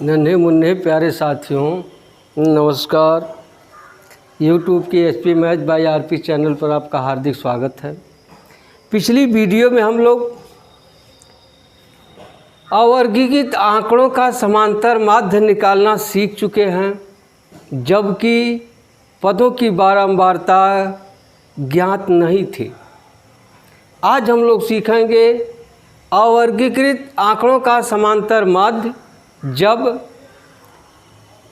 नन्हे मुन्ने प्यारे साथियों, नमस्कार। यूट्यूब के SP match by RP channel पर आपका हार्दिक स्वागत है। पिछली वीडियो में हम लोग अवर्गीकृत आंकड़ों का समांतर माध्य निकालना सीख चुके हैं, जबकि पदों की बारंबारता ज्ञात नहीं थी। आज हम लोग सीखेंगे अवर्गीकृत आंकड़ों का समांतर माध्य जब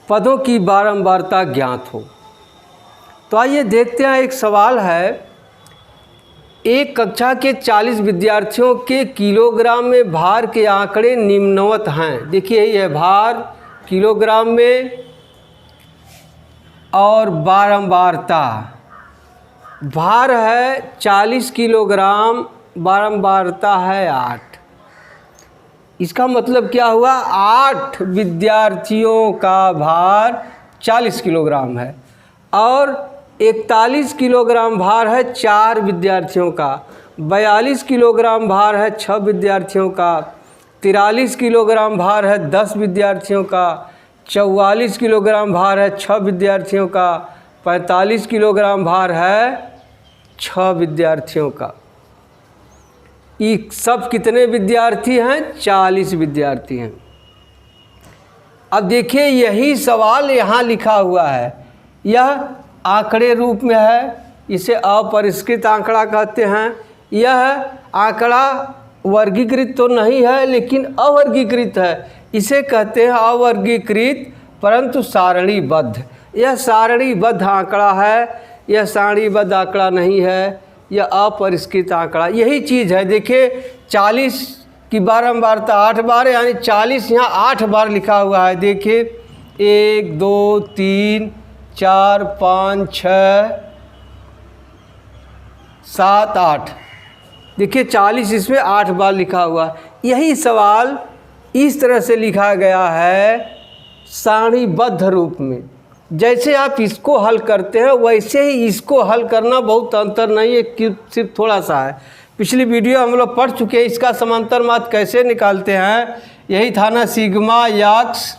पदों की बारंबारता ज्ञात हो। तो आइए देखते हैं। एक सवाल है, एक कक्षा के 40 विद्यार्थियों के किलोग्राम में भार के आंकड़े निम्नवत हैं। देखिए यह भार किलोग्राम में और बारंबारता, भार है 40 किलोग्राम, बारंबारता है 8। इसका मतलब क्या हुआ? 8 विद्यार्थियों का भार 40 किलोग्राम है और 41 किलोग्राम भार है 4 विद्यार्थियों का, 42 किलोग्राम भार है 6 विद्यार्थियों का, 43 किलोग्राम भार है 10 विद्यार्थियों का, 44 किलोग्राम भार है 6 विद्यार्थियों का, 45 किलोग्राम भार है 6 विद्यार्थियों का। ये सब कितने विद्यार्थी हैं? 40 विद्यार्थी हैं। अब देखिए यही सवाल यहाँ लिखा हुआ है। यह आंकड़े रूप में है, इसे अपरिष्कृत आंकड़ा कहते हैं। यह आंकड़ा वर्गीकृत तो नहीं है लेकिन अवर्गीकृत है। इसे कहते हैं अवर्गीकृत परंतु सारणीबद्ध। यह सारणीबद्ध आंकड़ा है, यह सारणीबद्ध आंकड़ा नहीं है, यह अपरिष्कृत आंकड़ा। यही चीज़ है। देखिए 40 की बारंबारता 8 बार, यानी 40 यहाँ 8 बार लिखा हुआ है। देखिए 1 2 3 4 5 6 7 8। देखिए 40 इसमें 8 बार लिखा हुआ है। यही सवाल इस तरह से लिखा गया है सारणीबद्ध रूप में। जैसे आप इसको हल करते हैं वैसे ही इसको हल करना, बहुत अंतर नहीं है, कि सिर्फ थोड़ा सा है। पिछली वीडियो हम लोग पढ़ चुके हैं इसका समांतर माध्य कैसे निकालते हैं। यही था ना, सिग्मा यक्स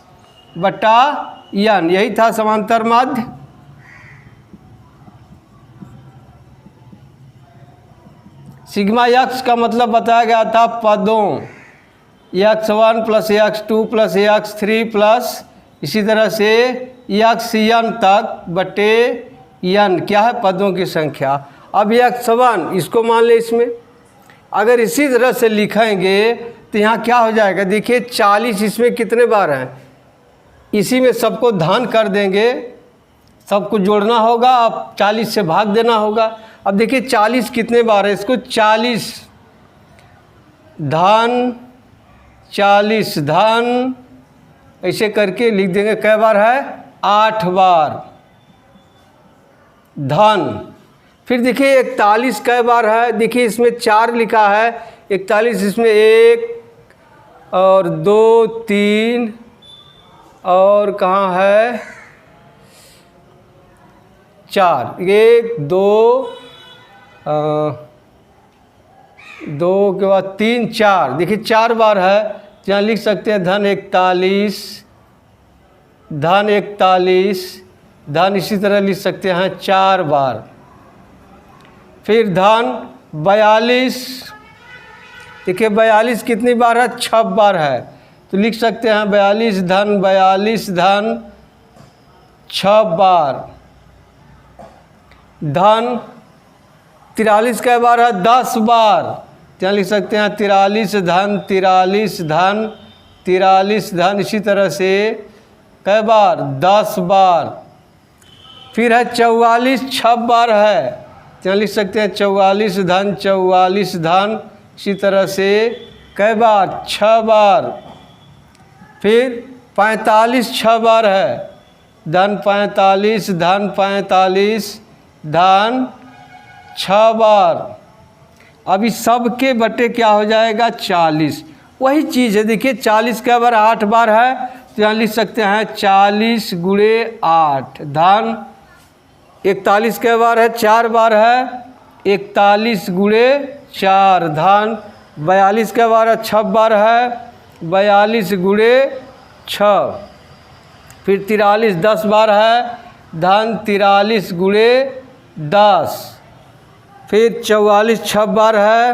बटा यन, यही था समांतर माध्य। सिग्मा यक्स का मतलब बताया गया था पदों x1 plus x2 plus x3 plus इसी तरह से x n तक बटे n, क्या है? पदों की संख्या। अब x1 इसको मान ले। इसमें अगर इसी तरह से लिखेंगे तो यहाँ क्या हो जाएगा? देखिए 40 इसमें कितने बार हैं, इसी में सबको धन कर देंगे, सबको जोड़ना होगा, अब 40 से भाग देना होगा। अब देखिए 40 कितने बार है, इसको 40 धन 40 धन ऐसे करके लिख देंगे। कै बार है? 8 बार धन। फिर देखिए 41 कै बार है? देखिए इसमें 4 लिखा है, 41 इसमें 1 और 2 3 और कहाँ है 4, 1 2 2 के बाद 3 4। देखिए 4 बार है, यहाँ लिख सकते हैं धन 41 धन 41 धन, इसी तरह लिख सकते हैं 4 बार। फिर धन 42, देखिए 42 कितनी बार है? 6 बार है, तो लिख सकते हैं 42 धन 6 बार। धन 43 कै बार है? 10 बार, यहाँ लिख सकते हैं 43 धन इसी तरह से कै बार? 10 बार। फिर है 44 6 बार है, यहाँ लिख सकते हैं 44 धन इसी तरह से कै बार? 6 बार। फिर 45 6 बार है, धन 45 धन 6 बार। अब इस सब के बटे क्या हो जाएगा? 40। वही चीज़ है। देखिए 40 कै बार? 8 बार है, तो यहाँ लिख सकते हैं 40 गुणे 8 धन 41 कै बार है? 4 बार है, 41 गुणे 4 धन 42 कै बार है? 6 बार है, 42 गुणे 6, फिर 43 10 बार है, धन 43 गुणे 10, फिर 44 6 बार है,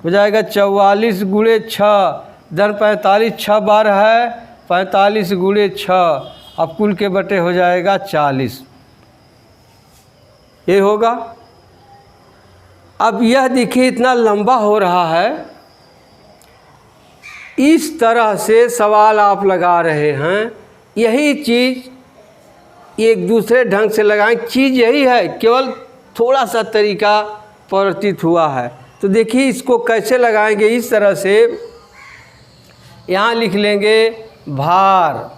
हो जाएगा 44 गुणे 6, धन 45 6 बार है, 45 गुणे 6, अब कुल के बटे हो जाएगा 40, ये होगा। अब यह देखिए इतना लंबा हो रहा है, इस तरह से सवाल आप लगा रहे हैं, यही चीज़ एक दूसरे ढंग से लगाएं, चीज़ यही है, केवल थोड़ा सा तरीका परिवर्तित हुआ है। तो देखिए इसको कैसे लगाएंगे, इस तरह से यहाँ लिख लेंगे भार,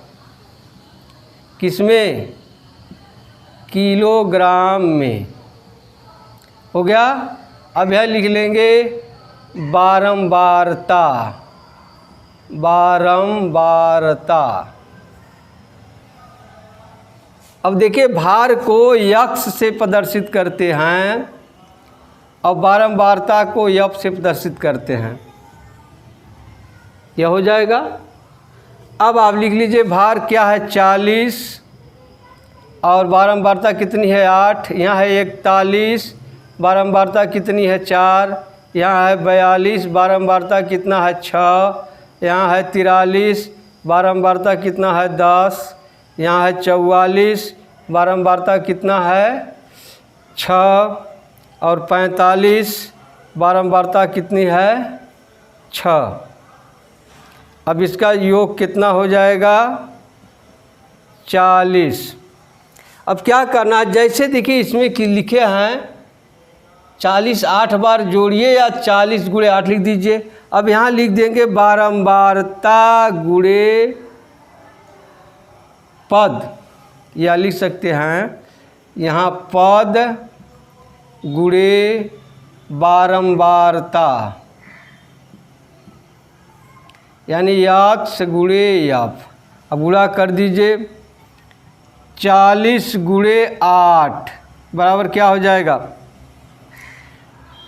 किसमें, किलोग्राम में, हो गया। अब यह लिख लेंगे बारंबारता, बारंबारता। अब देखिए भार को यक्स से प्रदर्शित करते हैं और बारंबारता को यप से प्रदर्शित करते हैं, यह हो जाएगा। अब आप लिख लीजिए भार क्या है 40 और बारंबारता कितनी है 8, यहाँ है 41, बारंबारता कितनी है 4, यहाँ है 42, बारंबारता कितना है 6, यहाँ है 43, बारंबारता कितना है 10, यहाँ है 44, बारंबारता कितना है 6 और 45, बारंबारता कितनी है 6। अब इसका योग कितना हो जाएगा 40। अब क्या करना, जैसे देखिए इसमें कि लिखे हैं 40 8 बार जोड़िए या 40 गुणे 8 लिख दीजिए। अब यहाँ लिख देंगे बारंबारता गुणे पद, या लिख सकते हैं यहाँ पद गुणे बारंबारता, यानी यक्स गुणे यफ। अब गुणा कर दीजिए, 40 गुणे 8 बराबर क्या हो जाएगा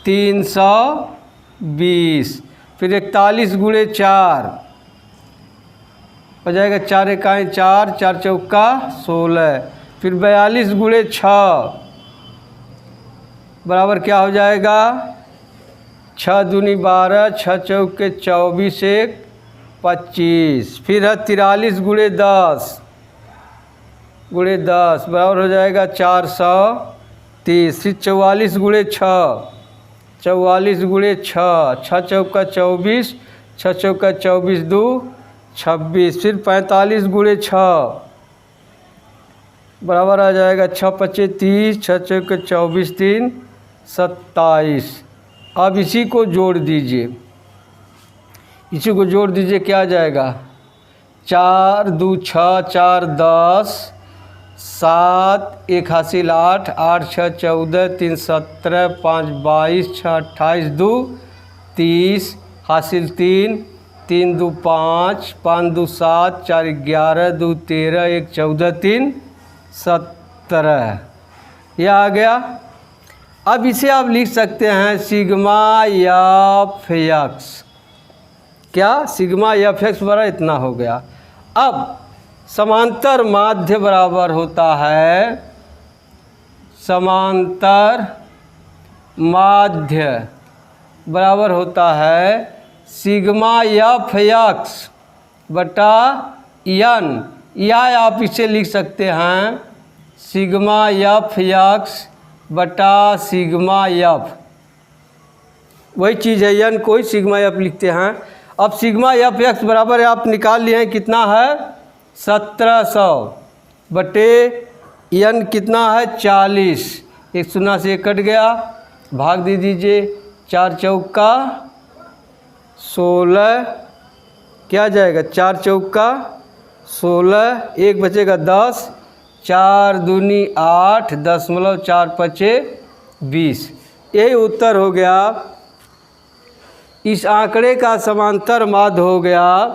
320, फिर 41 गुणे 4 हो जाएगा 4 इकाई 4, 4 चौका 16, फिर 42 गुणे 6 बराबर क्या हो जाएगा 6 दूनी 12, 6 चौके 24, 1 25, फिर है 43 गुणे 10 बराबर हो जाएगा 430, फिर 44 गुणे 6, 44 गुणे 6, 6 चौका 24, 6 चौका 24 2 26, फिर 45 गुणे 6 बराबर आ जाएगा 6 25 30, 6 चौके 24 3 27। अब इसी को जोड़ दीजिए, इसी को जोड़ दीजिए, क्या आ जाएगा 4 2 6 4 10, 7 1 हासिल 8, 8 6 14, 3 17, 5 22, 6 28 2 30, हासिल 3, 3 2 5, 5 2 7, 4 11, 2 13, 1 14, 3 17, यह आ गया। अब इसे आप लिख सकते हैं सिग्मा एफ एक्स, क्या सिग्मा एफ एक्स बराबर इतना हो गया। अब समांतर माध्य बराबर होता है, समांतर माध्य बराबर होता है सिग्मा एफ एक्स बटा एन, या आप इसे लिख सकते हैं सिग्मा एफ एक्स बटा सिग्मा एफ, वही चीज़ है एन कोई सिग्मा एफ लिखते हैं। अब सिग्मा एफ एक्स बराबर आप निकाल लिए हैं कितना है 1700 बटे एन कितना है 40, एक शून्य से कट गया, भाग दे दीजिए, 4 चौका 16, क्या जाएगा 4 चौका 16, एक बचेगा 10, 4 दूनी 8, 10.4 पचे 20, यही उत्तर हो गया। इस आंकड़े का समांतर माध्य हो गया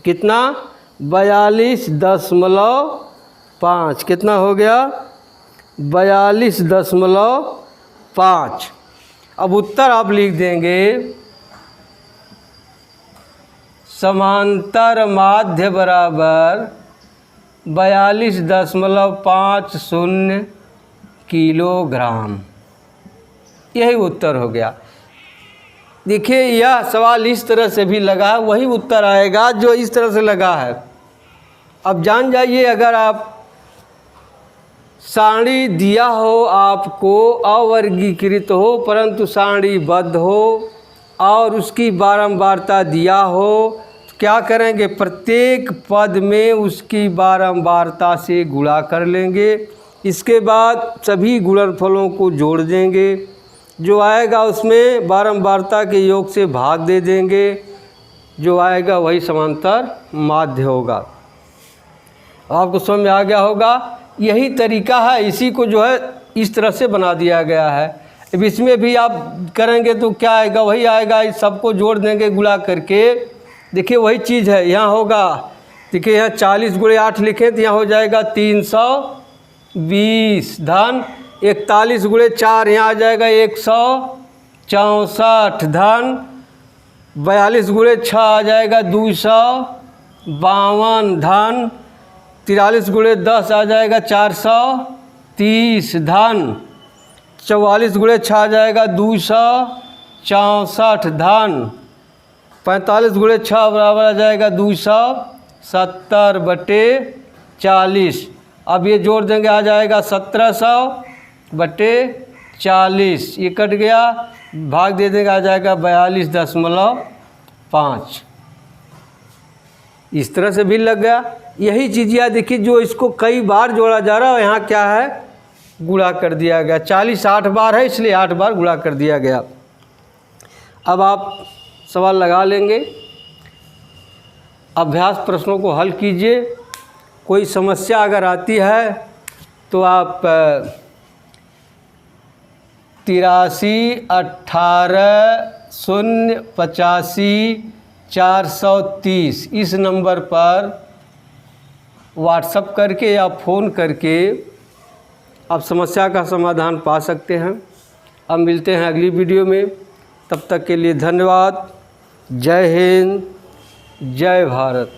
कितना 42.5, कितना हो गया 42.5। अब उत्तर आप लिख देंगे समांतर माध्य बराबर 42.50 किलोग्राम। यही उत्तर हो गया। देखिए यह सवाल इस तरह से भी लगा है, वही उत्तर आएगा जो इस तरह से लगा है। अब जान जाइए, अगर आप सारणी दिया हो आपको अवर्गीकृत हो परंतु सारणीबद्ध हो और उसकी बारंबारता दिया हो, तो क्या करेंगे, प्रत्येक पद में उसकी बारंबारता से गुणा कर लेंगे। इसके बाद सभी गुणनफलों को जोड़ देंगे, जो आएगा उसमें बारंबारता के योग से भाग दे देंगे, जो आएगा वही समांतर माध्य होगा। आपको समझ में आ गया होगा। यही तरीका है, इसी को जो है इस तरह से बना दिया गया है। अब इसमें भी आप करेंगे तो क्या आएगा, वही आएगा, इस सबको जोड़ देंगे गुणा करके। देखिए वही चीज़ है, यहाँ होगा, देखिए यहाँ 40 × 8 लिखें तो यहाँ हो जाएगा 320 धन 41 × 4 यहाँ आ जाएगा 164 धन 42 × 6 आ जाएगा 252 धन 43 × 10 आ जाएगा 430 धन 44 × 6 आ जाएगा 264 धन 45 × 6 बराबर आ जाएगा 270/40। अब ये जोड़ देंगे, आ जाएगा 1700/40। ये कट गया, भाग दे देंगे, आ जाएगा 42.5। इस तरह से भी लग गया। यही चीज़ याद देखिए, जो इसको कई बार जोड़ा जा रहा है, यहाँ क्या है, गुणा कर दिया गया। 40 8 बार है, इसलिए 8 बार गुणा कर दिया गया। अब आप सवाल लगा लेंगे, अभ्यास प्रश्नों को हल कीजिए। कोई समस्या अगर आती है तो आप 83 18 085 430 इस नंबर पर व्हाट्सएप करके या फ़ोन करके आप समस्या का समाधान पा सकते हैं। अब मिलते हैं अगली वीडियो में, तब तक के लिए धन्यवाद। जय हिंद, जय भारत।